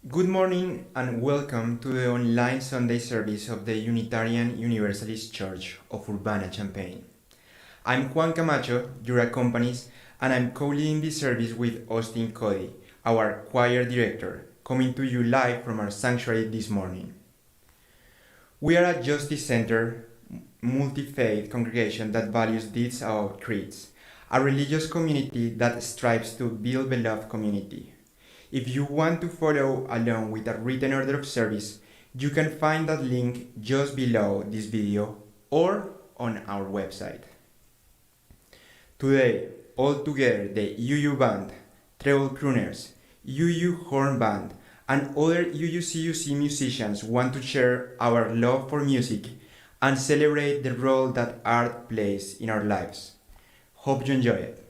Good morning and welcome to the online Sunday service of the Unitarian Universalist Church of Urbana-Champaign. I'm Juan Camacho, your accompanist, and I'm co-leading this service with Austin Cody, our choir director, coming to you live from our sanctuary this morning. We are a Justice-centered, multi-faith congregation that values deeds above creeds, a religious community that strives to build beloved community. If you want to follow along with a written order of service, you can find that link just below this video or on our website. Today, all together, the UU Band, Treble Crooners, UU Horn Band, and other UUCUC musicians want to share our love for music and celebrate the role that art plays in our lives. Hope you enjoy it.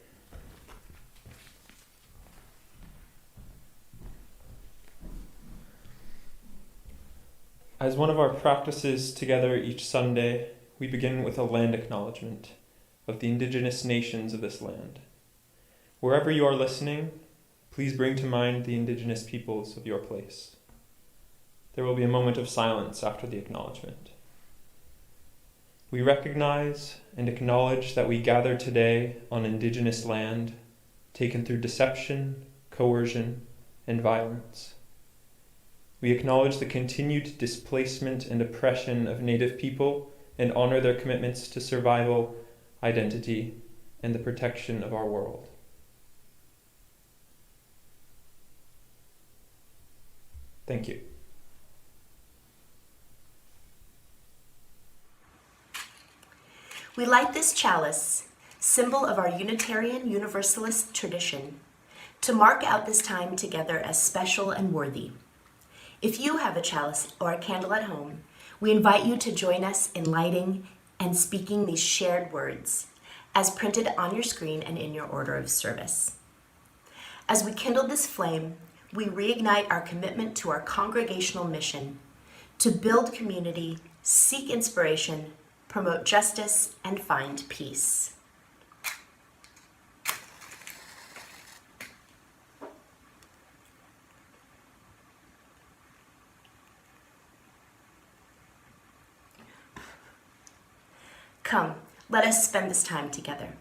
As one of our practices together each Sunday, we begin with a land acknowledgement of the indigenous nations of this land. Wherever you are listening, please bring to mind the indigenous peoples of your place. There will be a moment of silence after the acknowledgement. We recognize and acknowledge that we gather today on indigenous land taken through deception, coercion, and violence. We acknowledge the continued displacement and oppression of Native people and honor their commitments to survival, identity, and the protection of our world. Thank you. We light this chalice, symbol of our Unitarian Universalist tradition, to mark out this time together as special and worthy. If you have a chalice or a candle at home, we invite you to join us in lighting and speaking these shared words, as printed on your screen and in your order of service. As we kindle this flame, we reignite our commitment to our congregational mission to build community, seek inspiration, promote justice, and find peace. Come, let us spend this time together.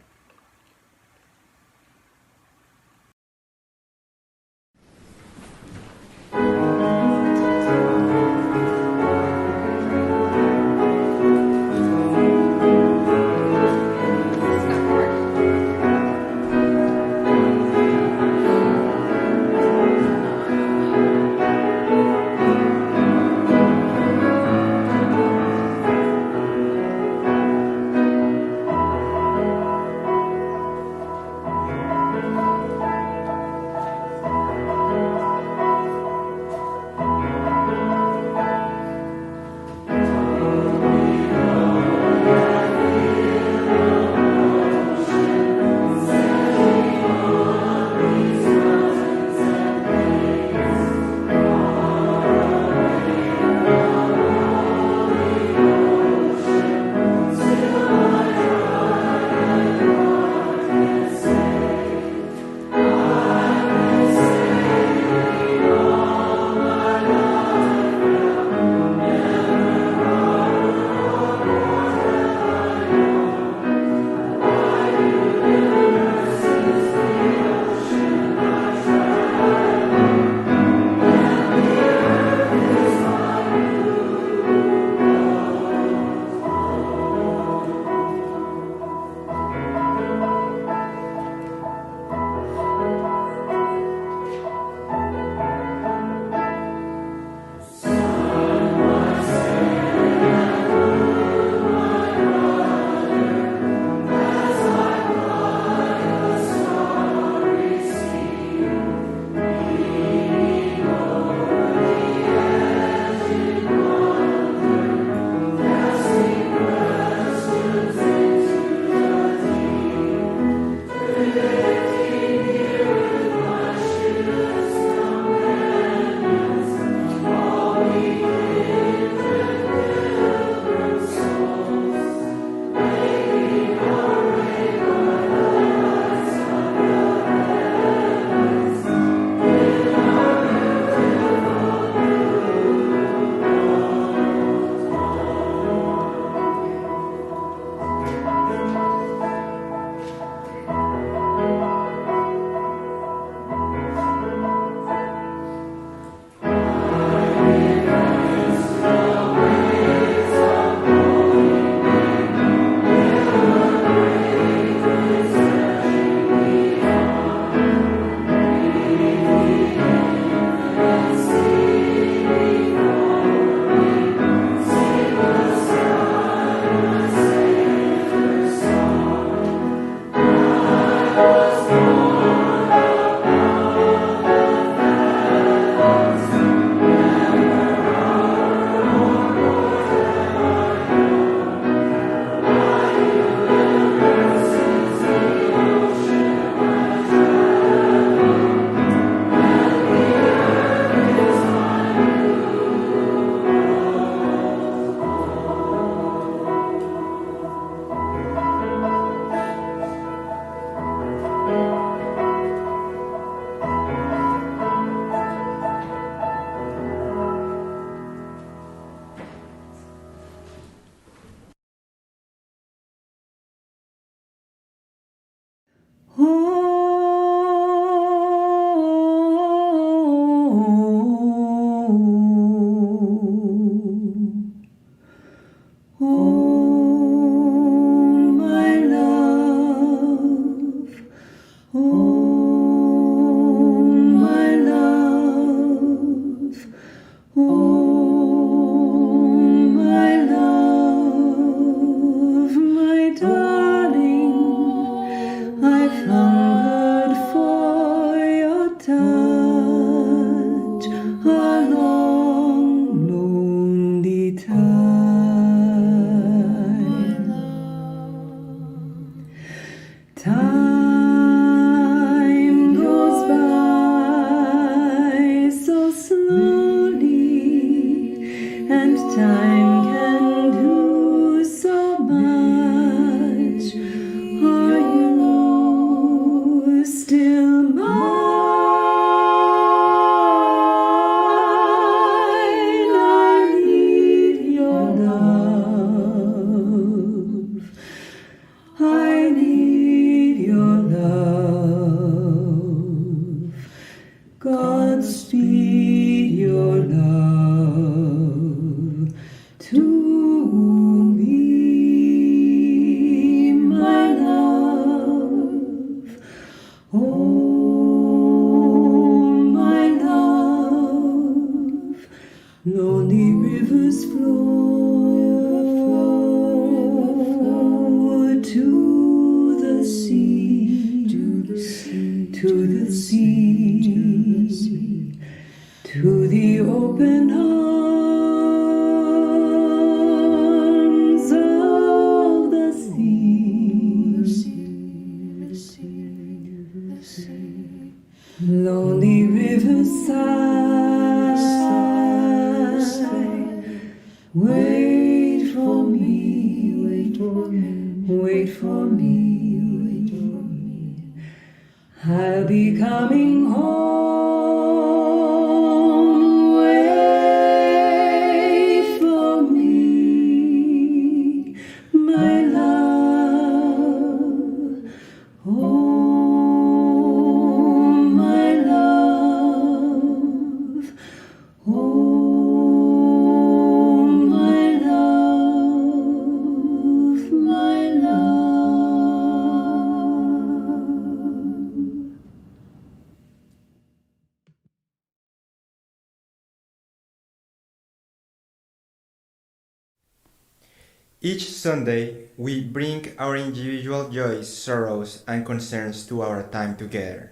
Each Sunday, we bring our individual joys, sorrows, and concerns to our time together.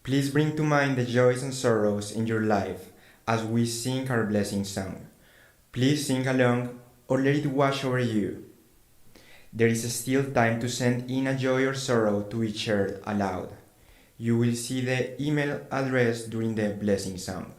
Please bring to mind the joys and sorrows in your life as we sing our blessing song. Please sing along or let it wash over you. There is still time to send in a joy or sorrow to be shared aloud. You will see the email address during the blessing song.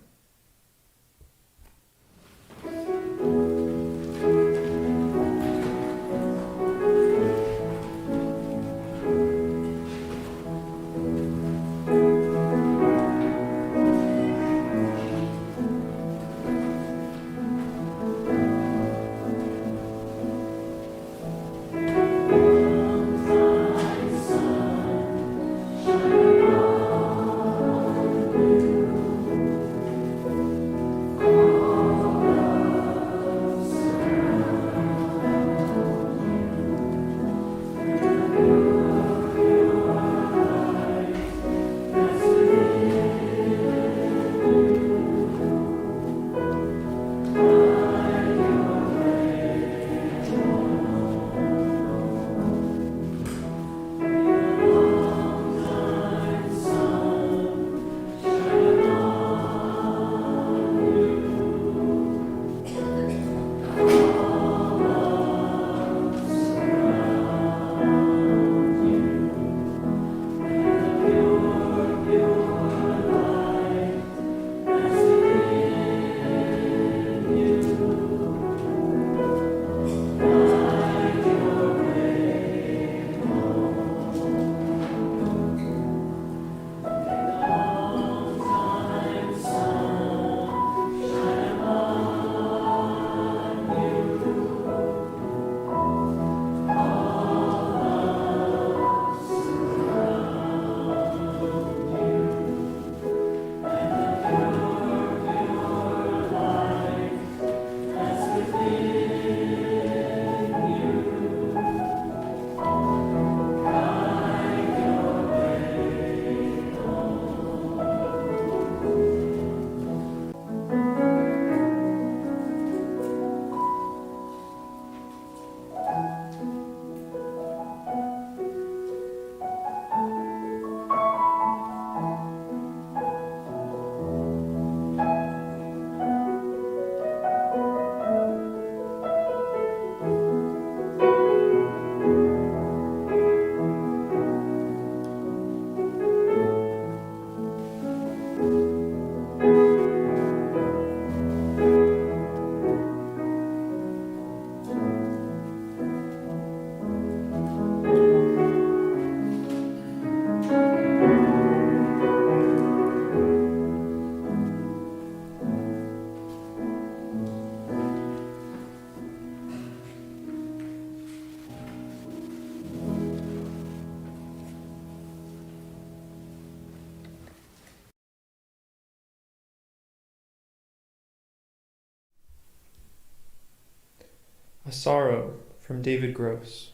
A Sorrow from David Gross.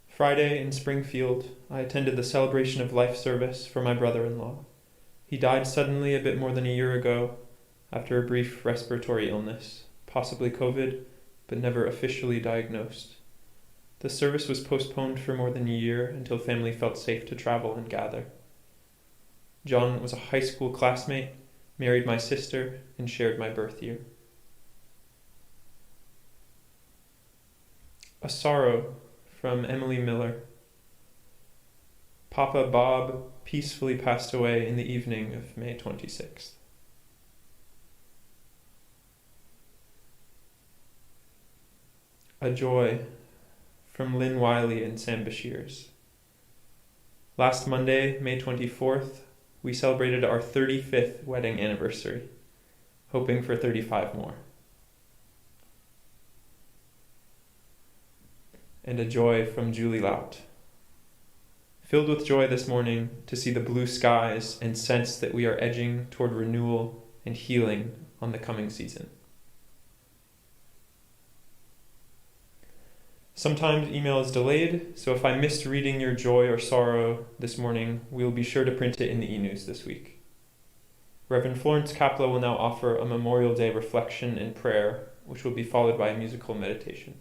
Friday in Springfield, I attended the celebration of life service for my brother-in-law. He died suddenly a bit more than a year ago after a brief respiratory illness, possibly COVID, but never officially diagnosed. The service was postponed for more than a year until family felt safe to travel and gather. John was a high school classmate, married my sister, and shared my birth year. A Sorrow from Emily Miller. Papa Bob peacefully passed away in the evening of May 26th. A Joy from Lynn Wiley and Sam Bashirs. Last Monday, May 24th, we celebrated our 35th wedding anniversary, hoping for 35 more. And a Joy from Julie Lout. Filled with joy this morning to see the blue skies and sense that we are edging toward renewal and healing on the coming season. Sometimes email is delayed, so if I missed reading your joy or sorrow this morning, we will be sure to print it in the e-news this week. Reverend Florence Kapla will now offer a Memorial Day reflection and prayer, which will be followed by a musical meditation.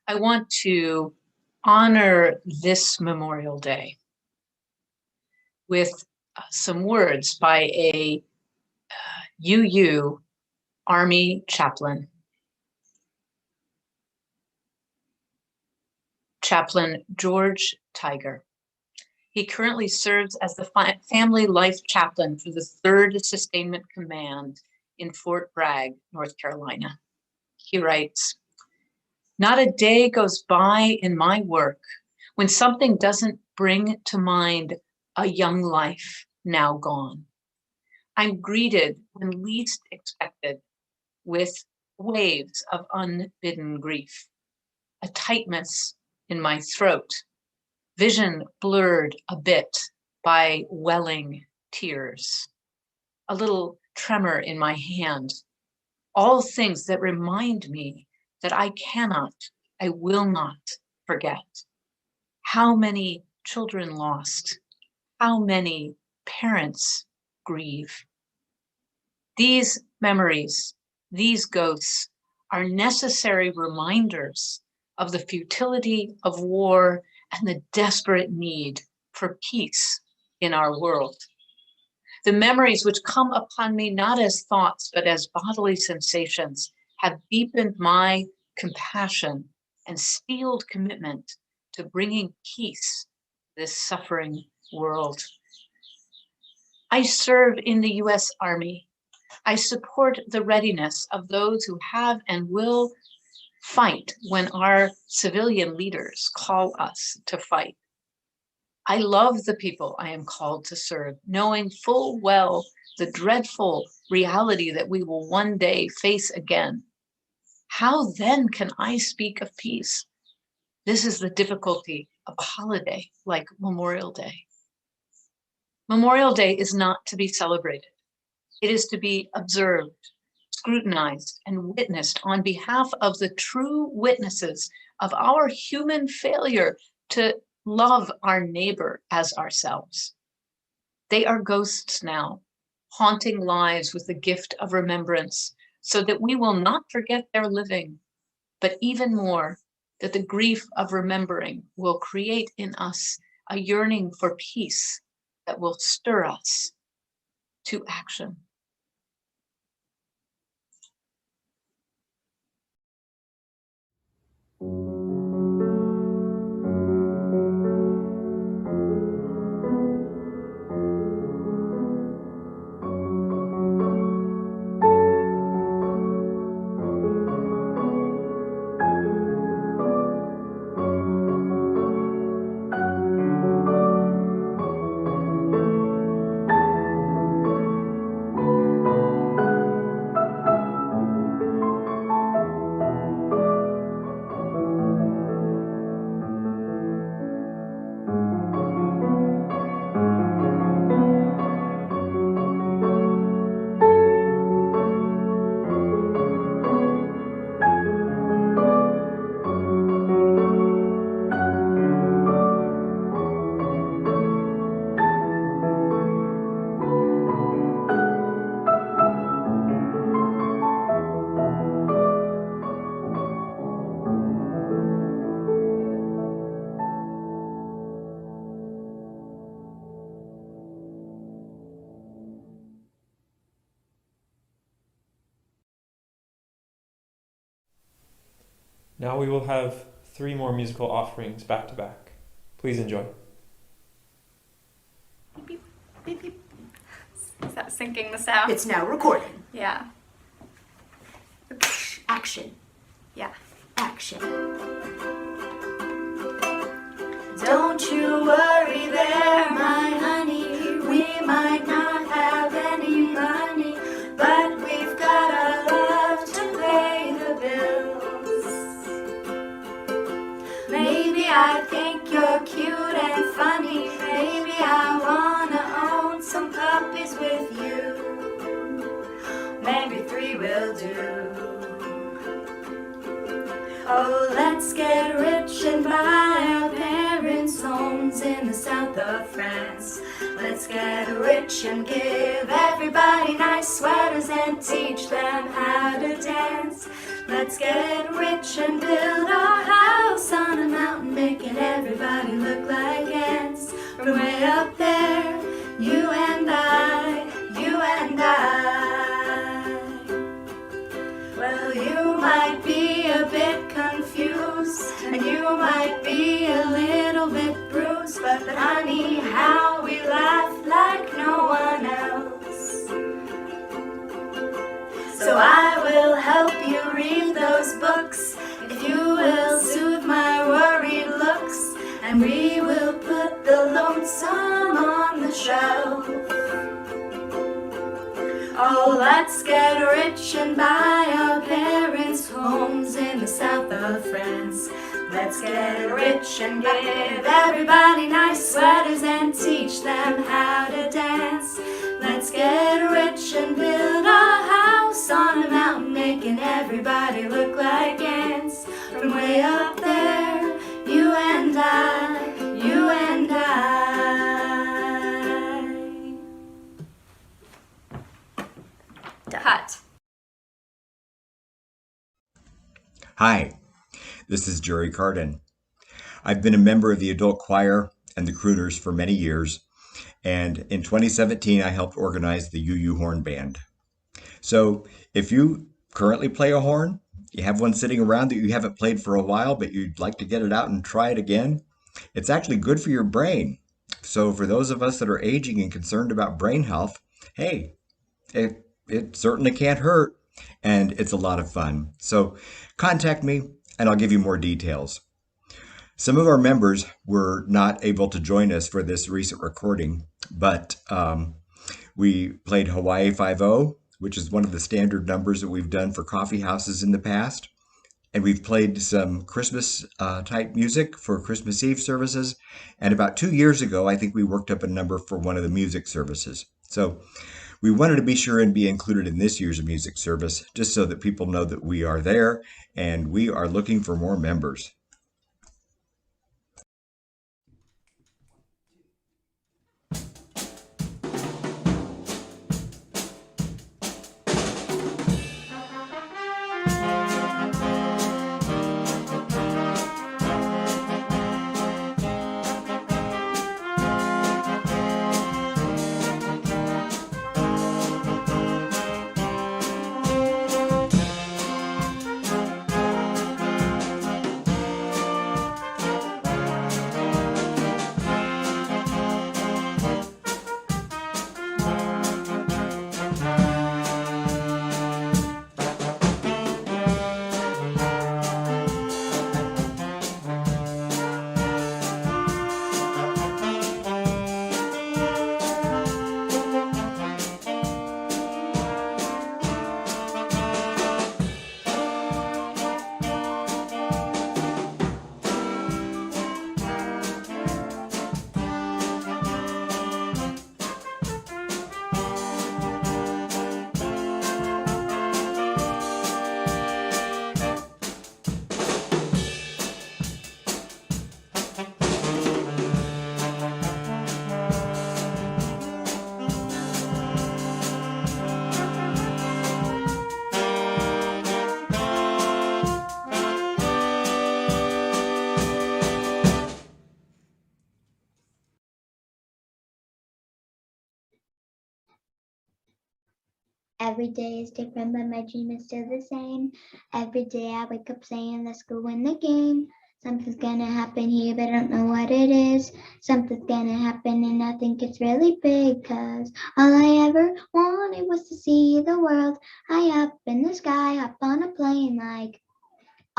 I want to honor this Memorial Day with some words by a UU Army chaplain, Chaplain George Tiger. He currently serves as the Family Life Chaplain for the 3rd Sustainment Command in Fort Bragg, North Carolina. He writes, "Not a day goes by in my work when something doesn't bring to mind a young life now gone. I'm greeted when least expected with waves of unbidden grief, a tightness in my throat, vision blurred a bit by welling tears, a little tremor in my hand, all things that remind me that I will not forget. How many children lost, how many parents grieve. These memories, these ghosts are necessary reminders of the futility of war and the desperate need for peace in our world. The memories which come upon me not as thoughts, but as bodily sensations have deepened my compassion and steeled commitment to bringing peace to this suffering world. I serve in the U.S. Army. I support the readiness of those who have and will fight when our civilian leaders call us to fight. I love the people I am called to serve, knowing full well the dreadful reality that we will one day face again. How then can I speak of peace? This is the difficulty of a holiday like Memorial Day. Memorial Day is not to be celebrated. It is to be observed, scrutinized, and witnessed on behalf of the true witnesses of our human failure to love our neighbor as ourselves. They are ghosts now, haunting lives with the gift of remembrance, so that we will not forget their living, but even more, that the grief of remembering will create in us a yearning for peace that will stir us to action. Now we will have 3 more musical offerings back to back. Please enjoy. Beep, beep, beep, beep. Is that syncing the sound? It's now recording. Yeah. Action. Yeah. Action. Don't you worry there, my honey. We might not have any money, but we've got our love to pay the bills. Maybe I think you're cute and funny. Maybe I wanna own some puppies with you. Maybe 3 will do. Oh, let's get rich and buy our parents' homes in the south of France. Let's get rich and give everybody nice sweaters and teach them how to dance. Let's get rich and build our house on a mountain, making everybody look like ants. From way up there, you and I, you and I. Well, you might be a bit confused, and you might be a little bit bruised, but honey, how we laugh like no one else. So I will help you read those books, if you will soothe my worried looks, and we will put the lonesome on the shelf. Oh, let's get rich and buy our parents' homes in the south of France. Let's get rich and give everybody nice sweaters and teach them how to dance. Let's get rich and build our house on a mountain, making everybody look like ants. From way up there, you and I, you and I. Cut. Hi, this is Jerry Carden. I've been a member of the adult choir and the crooners for many years, and in 2017 I helped organize the UU Horn Band. So if you currently play a horn, you have one sitting around that you haven't played for a while, but you'd like to get it out and try it again, it's actually good for your brain. So for those of us that are aging and concerned about brain health, hey, it certainly can't hurt, and it's a lot of fun. So contact me and I'll give you more details. Some of our members were not able to join us for this recent recording, but we played Hawaii 5-0, which is one of the standard numbers that we've done for coffee houses in the past. And we've played some Christmas type music for Christmas Eve services. And about 2 years ago, I think we worked up a number for one of the music services. So we wanted to be sure and be included in this year's music service, just so that people know that we are there and we are looking for more members. Every day is different, but my dream is still the same. Every day I wake up saying, let's go win the game. Something's gonna happen here, but I don't know what it is. Something's gonna happen, and I think it's really big. Cause all I ever wanted was to see the world high up in the sky, up on a plane like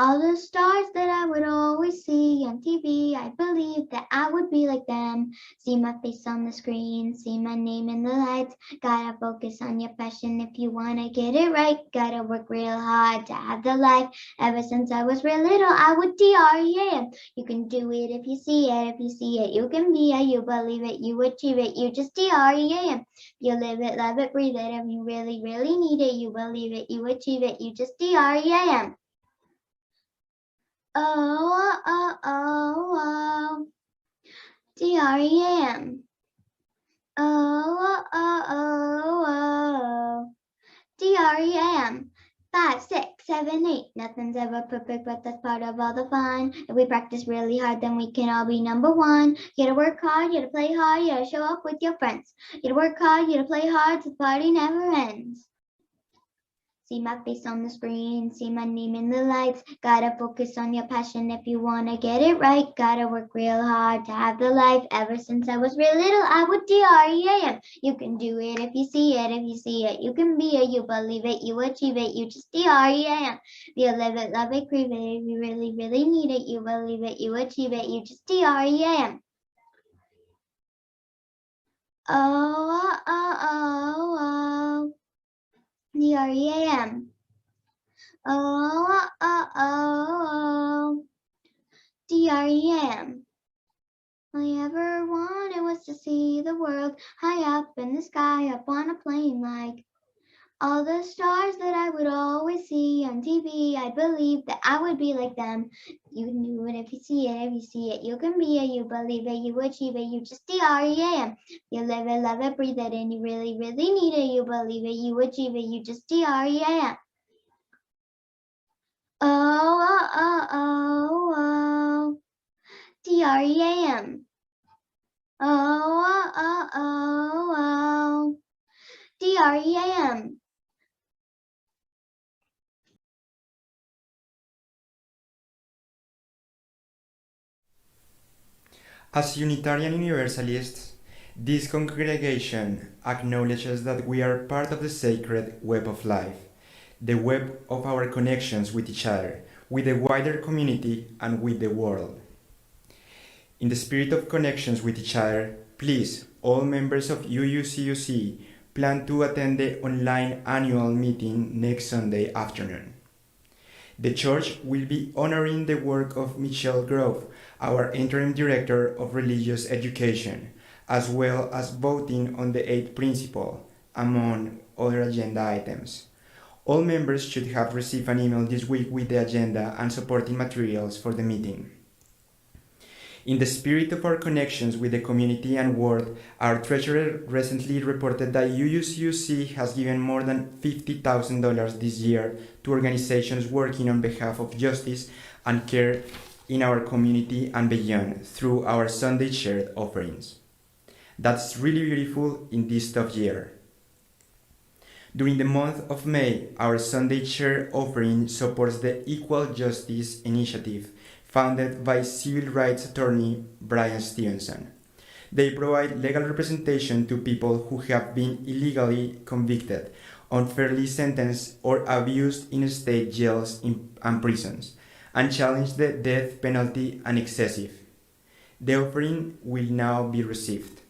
all the stars that I would always see on TV. I believed that I would be like them. See my face on the screen, see my name in the lights. Gotta focus on your passion if you wanna get it right. Gotta work real hard to have the life. Ever since I was real little, I would DREAM. You can do it if you see it. If you see it, you can be it. You believe it, you achieve it. You just DREAM. You live it, love it, breathe it. If you really, really need it, you believe it, you achieve it. You just DREAM. Oh, oh, oh, oh, DREAM. Oh, oh, oh, oh, DREAM. 5, 6, 7, 8. Nothing's ever perfect, but that's part of all the fun. If we practice really hard, then we can all be number one. You gotta work hard, you gotta play hard, you gotta show up with your friends. You gotta work hard, you gotta play hard, so the party never ends. See my face on the screen, see my name in the lights. Gotta focus on your passion if you wanna get it right. Gotta work real hard to have the life. Ever since I was real little, I would DREAM. You can do it if you see it. If you see it, you can be it. You believe it, you achieve it. You just DREAM. You live it, love it, crave it. If you really, really need it, you believe it, you achieve it. You just DREAM. Oh, oh, oh, oh. DREAM. Oh, oh, oh, oh, DREAM. All I ever wanted was to see the world high up in the sky, up on a plane like all the stars that I would always see on TV. I believed that I would be like them. You can do it if you see it. If you see it, you can be it. You believe it, you achieve it. You just DREAM. You live it, love it, breathe it, and you really, really need it. You believe it, you achieve it. You just DREAM. Oh, oh, oh, oh, DREAM. Oh, oh, oh, oh, DREAM. As Unitarian Universalists, this congregation acknowledges that we are part of the sacred web of life, the web of our connections with each other, with the wider community, and with the world. In the spirit of connections with each other, please, all members of UUCUC, plan to attend the online annual meeting next Sunday afternoon. The church will be honoring the work of Michelle Grove, our interim director of religious education, as well as voting on the 8th principle, among other agenda items. All members should have received an email this week with the agenda and supporting materials for the meeting. In the spirit of our connections with the community and world, our treasurer recently reported that UUCUC has given more than $50,000 this year to organizations working on behalf of justice and care in our community and beyond through our Sunday shared offerings. That's really beautiful in this tough year. During the month of May, our Sunday Share offering supports the Equal Justice Initiative, founded by civil rights attorney Brian Stevenson. They provide legal representation to people who have been illegally convicted, unfairly sentenced, or abused in state jails and prisons, and challenge the death penalty and excessive. The offering will now be received.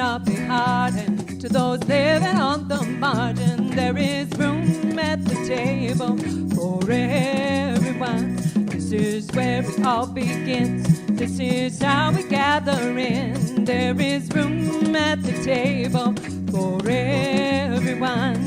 not be hardened. To those living on the margin, there is room at the table for everyone. This is where it all begins. This is how we gather in. There is room at the table for everyone.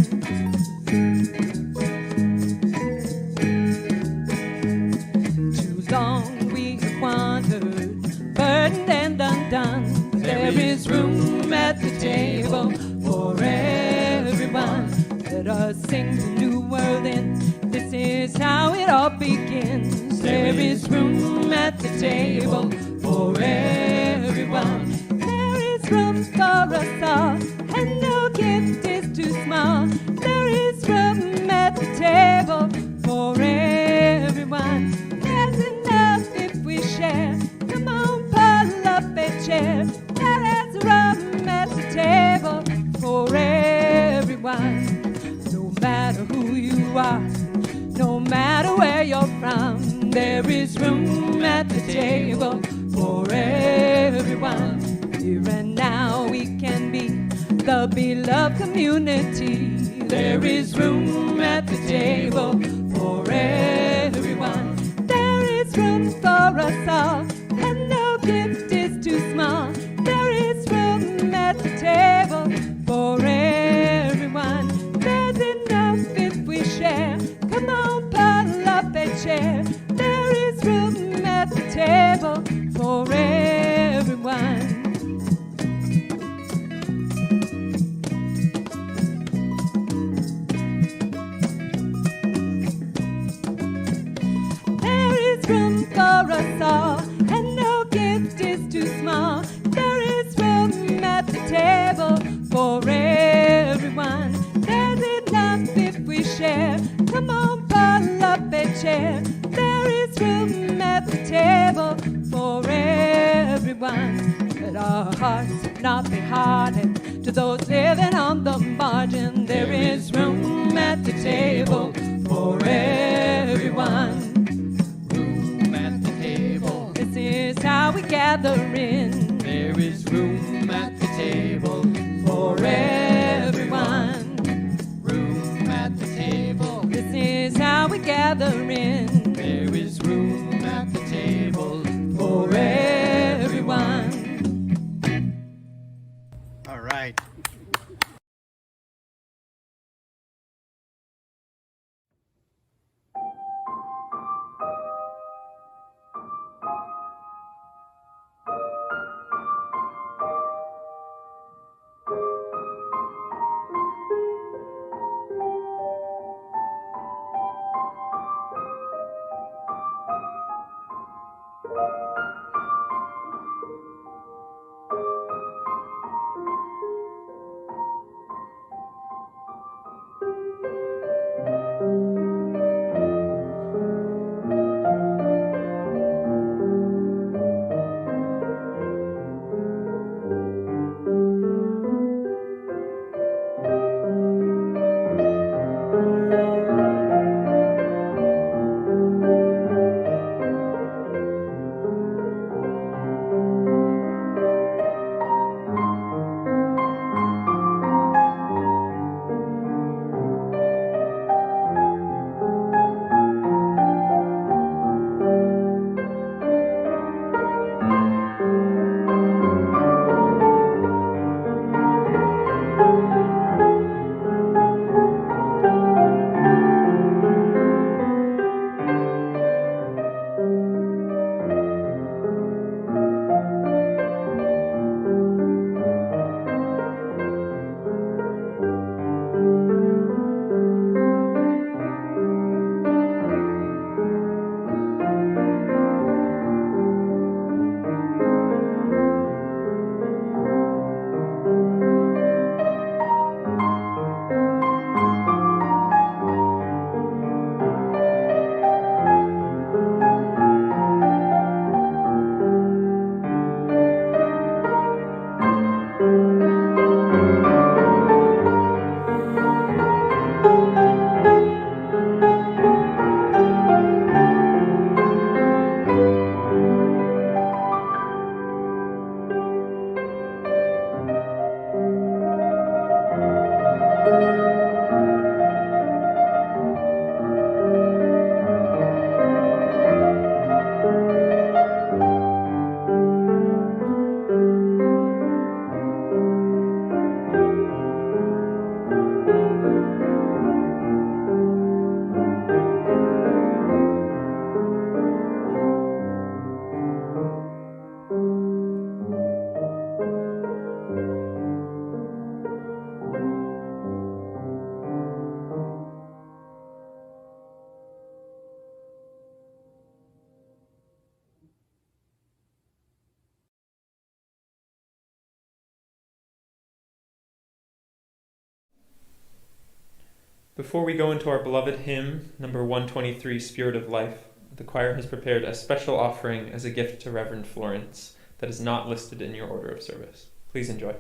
Too long we have wandered, burdened and undone. But there is room at the table for everyone. Let us sing the new world in. This is how it all begins. There is room at the table for everyone. There is room for us all, and no gift is too small. There is room at the table for everyone. There's enough if we share. Come on, pull up a chair. There is room at the table for everyone. No matter who you are, no matter where you're from, there is room at the table for everyone. Here and now we can be the beloved community. There is room at the table for everyone. There is room for us all, and no gift is too small. There is room at the table for everyone. There's enough if we share. Come on, pull up a chair. There is room at the table for everyone. There is room for us all, and no gift is too small. There is room at the table for everyone. There's enough if we share. Come on, pull up a chair. There is room at the table for everyone. Let our hearts not be hardened. To those living on the margin, there is room at the table for everyone. Room at the table. This is how we gather in. There is room at the table for everyone. Room at the table. This is how we gather in. There is room at the table for everyone. All right. Before we go into our beloved hymn, number 123, Spirit of Life, the choir has prepared a special offering as a gift to Reverend Florence that is not listed in your order of service. Please enjoy.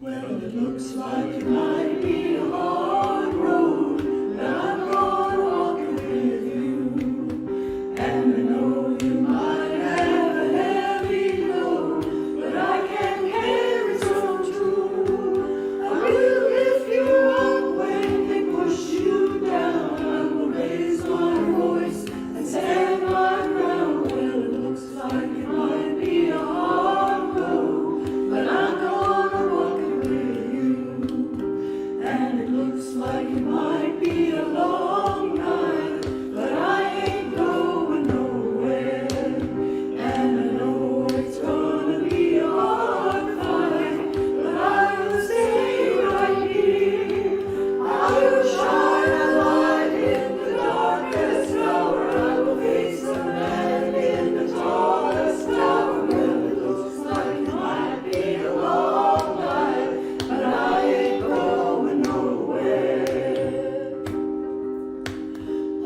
Well, it looks like it might be a hard road, but I'm gonna walk it with you. And I know you might have a heavy load, but I can carry some too. I will lift you up when they push you down. I will raise my voice and stand my ground. Well, it looks like it might be a hard road, but I'm gonna walk it with you. And it looks like it might be a long night, but I ain't going nowhere. And I know it's gonna be a hard fight, but I will stay right here. I will shine a light in the darkest hour. I will face the man in the tallest tower. Well, it looks like it might be a long night, but I ain't going nowhere.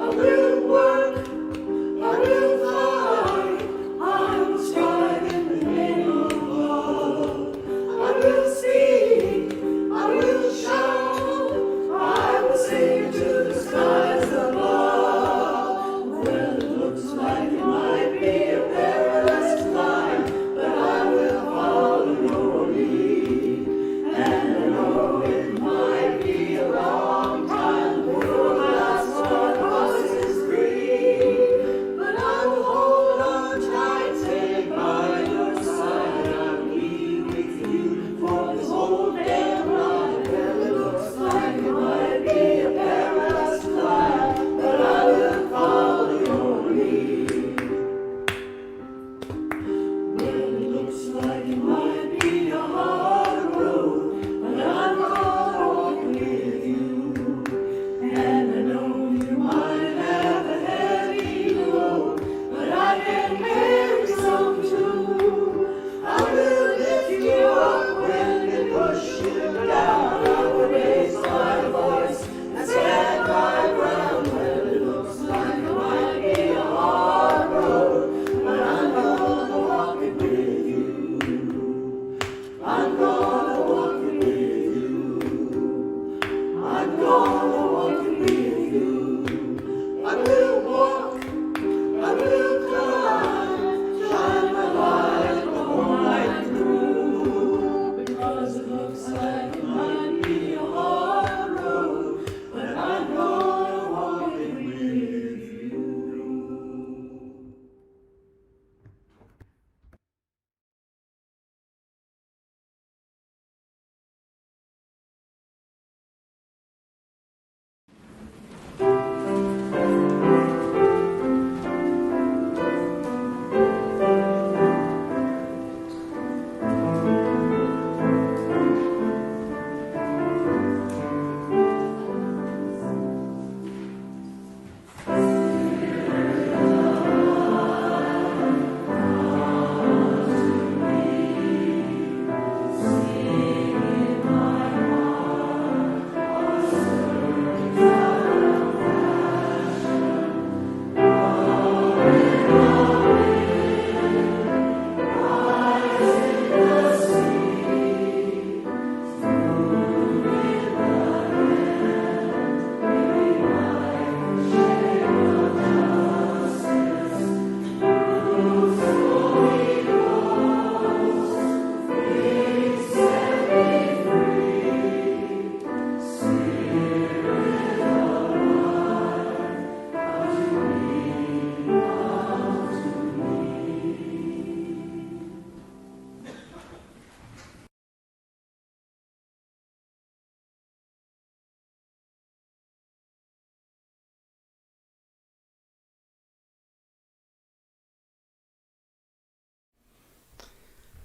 I will work, I will fight, I will strive in the name of love. I will speak, I will shout, I will sing to the skies above. Well, it looks like it might be a perilous climb, but I will follow your lead. And I know it might be a long time before the last one crosses green, but I will hold on tight, stay by your side. I will be with you for this whole damn ride. Well, it looks like it might be a perilous climb, but I will follow your lead. Well, it looks like it might be a hard road, but I'm gonna walk with you. And I know you might have a heavy load, but I can carry some too. I will lift you up when they push you down. I will raise my voice and stand my ground. Well, it looks like it might be a hard road, but I'm gonna walk it with you. I'm gonna walk it with you. I'm gonna walk it with you. I will walk, I will climb, shine my light the whole night through. Because it looks like it might be a hard road, but I'm gonna walk it with you.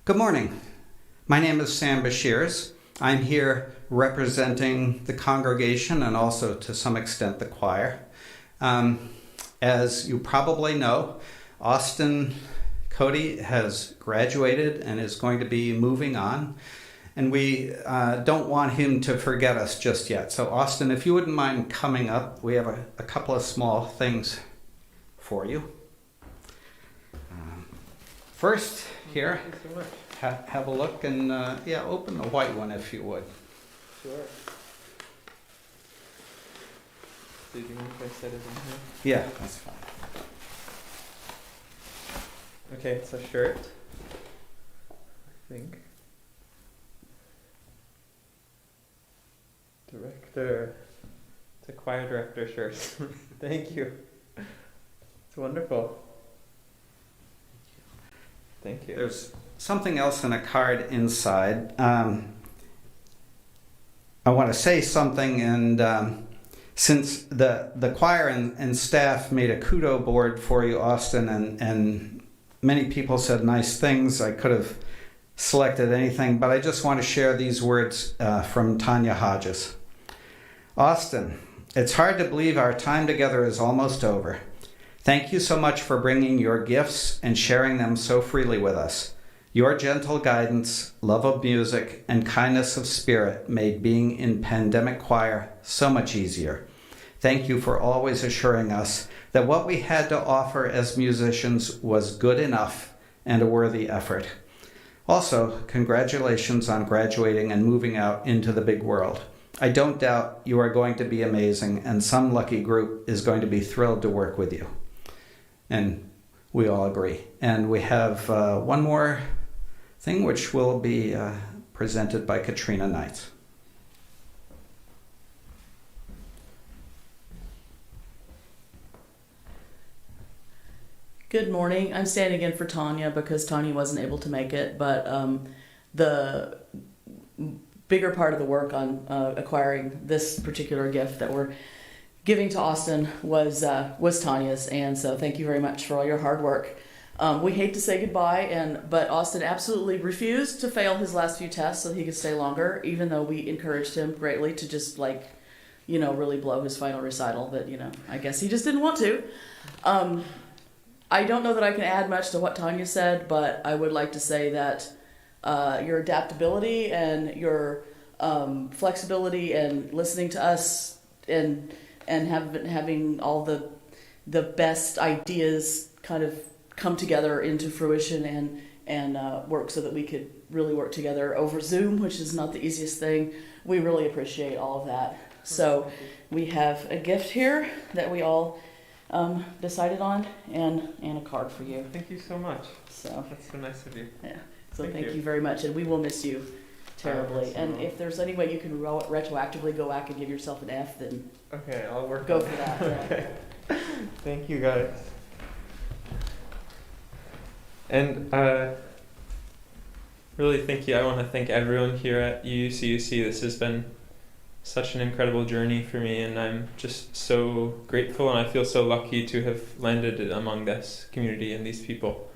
Good morning. My name is Sam Bashirs. I'm here representing the congregation and also to some extent the choir. As you probably know, Austin Cody has graduated and is going to be moving on, and we don't want him to forget us just yet. So Austin, if you wouldn't mind coming up, we have a couple of small things for you. First, here, have a look and open the white one if you would. Sure. Do you mind if I set it in here? Yeah, that's fine. Okay, it's a shirt, I think. It's a choir director shirt. Thank you. It's wonderful. Thank you. There's something else in a card inside. I want to say something, and since the choir and staff made a kudo board for you, Austin, and many people said nice things, I could have selected anything, but I just want to share these words from Tanya Hodges. Austin, it's hard to believe our time together is almost over. Thank you so much for bringing your gifts and sharing them so freely with us. Your gentle guidance, love of music, and kindness of spirit made being in pandemic choir so much easier. Thank you for always assuring us that what we had to offer as musicians was good enough and a worthy effort. Also, congratulations on graduating and moving out into the big world. I don't doubt you are going to be amazing, and some lucky group is going to be thrilled to work with you. And we all agree. And we have one more thing which will be presented by Katrina Knight. Good morning. I'm standing in for Tanya because Tanya wasn't able to make it, but the bigger part of the work on acquiring this particular gift that we're giving to Austin was Tanya's, and so thank you very much for all your hard work. We hate to say goodbye, but Austin absolutely refused to fail his last few tests so he could stay longer, even though we encouraged him greatly to just really blow his final recital, but I guess he just didn't want to. I don't know that I can add much to what Tanya said, but I would like to say that your adaptability and your flexibility and listening to us and having all the best ideas kind of come together into fruition and work so that we could really work together over Zoom, which is not the easiest thing. We really appreciate all of that. So we have a gift here that we all decided on and a card for you. Thank you so much. So that's so nice of you. Yeah. So thank you very much, and we will miss you terribly. And if there's any way you can retroactively go back and give yourself an F, then okay, I'll work. Go for that. Okay. Thank you, guys. And really, thank you. I want to thank everyone here at UCUC. This has been such an incredible journey for me, and I'm just so grateful, and I feel so lucky to have landed among this community and these people.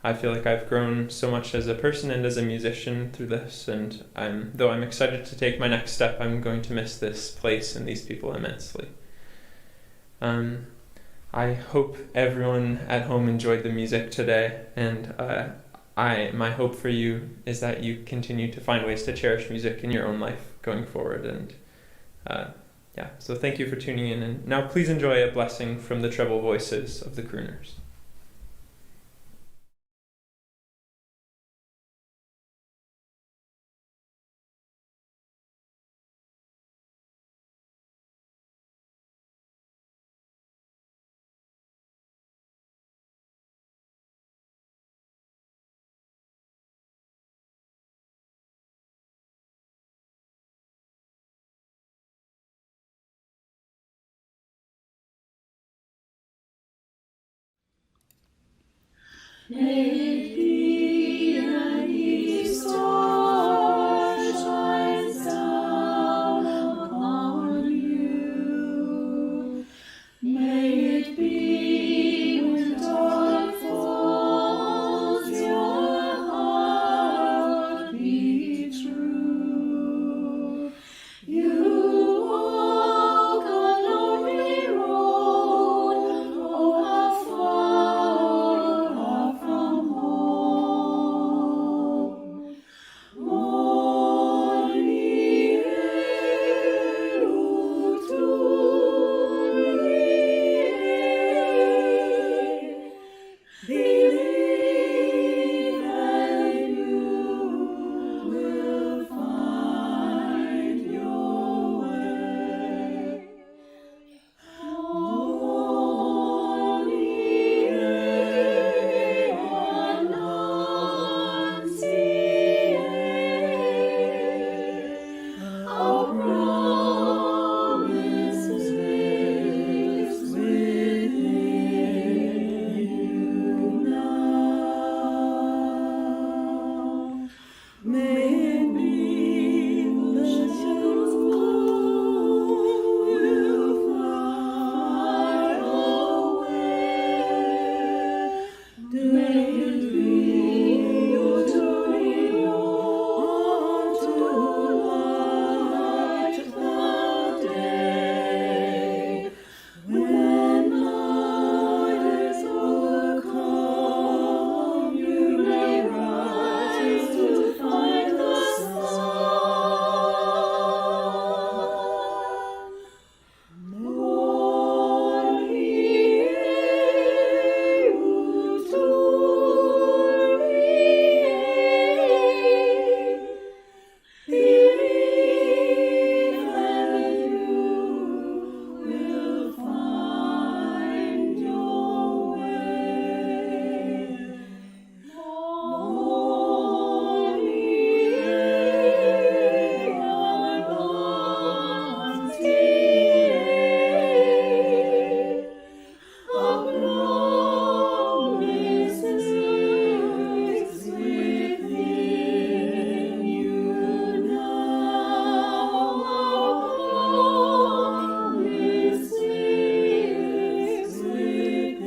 I feel like I've grown so much as a person and as a musician through this, and though I'm excited to take my next step, I'm going to miss this place and these people immensely. I hope everyone at home enjoyed the music today, and my hope for you is that you continue to find ways to cherish music in your own life going forward. And so thank you for tuning in, and now please enjoy a blessing from the treble voices of the crooners. May it be an eve star shines down upon you. May it be when dark falls your May it be the shadows fall will fly away. May it be your turning on to light the day. When night is overcome, you may rise to find the sun. Morning, believe that you will find your way. A promise is within you now. A promise is within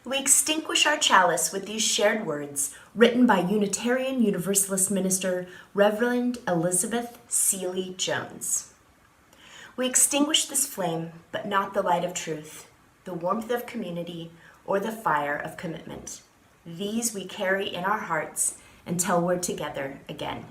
We extinguish our chalice with these shared words, written by Unitarian Universalist minister Reverend Elizabeth Seeley Jones. We extinguish this flame, but not the light of truth, the warmth of community, or the fire of commitment. These we carry in our hearts until we're together again.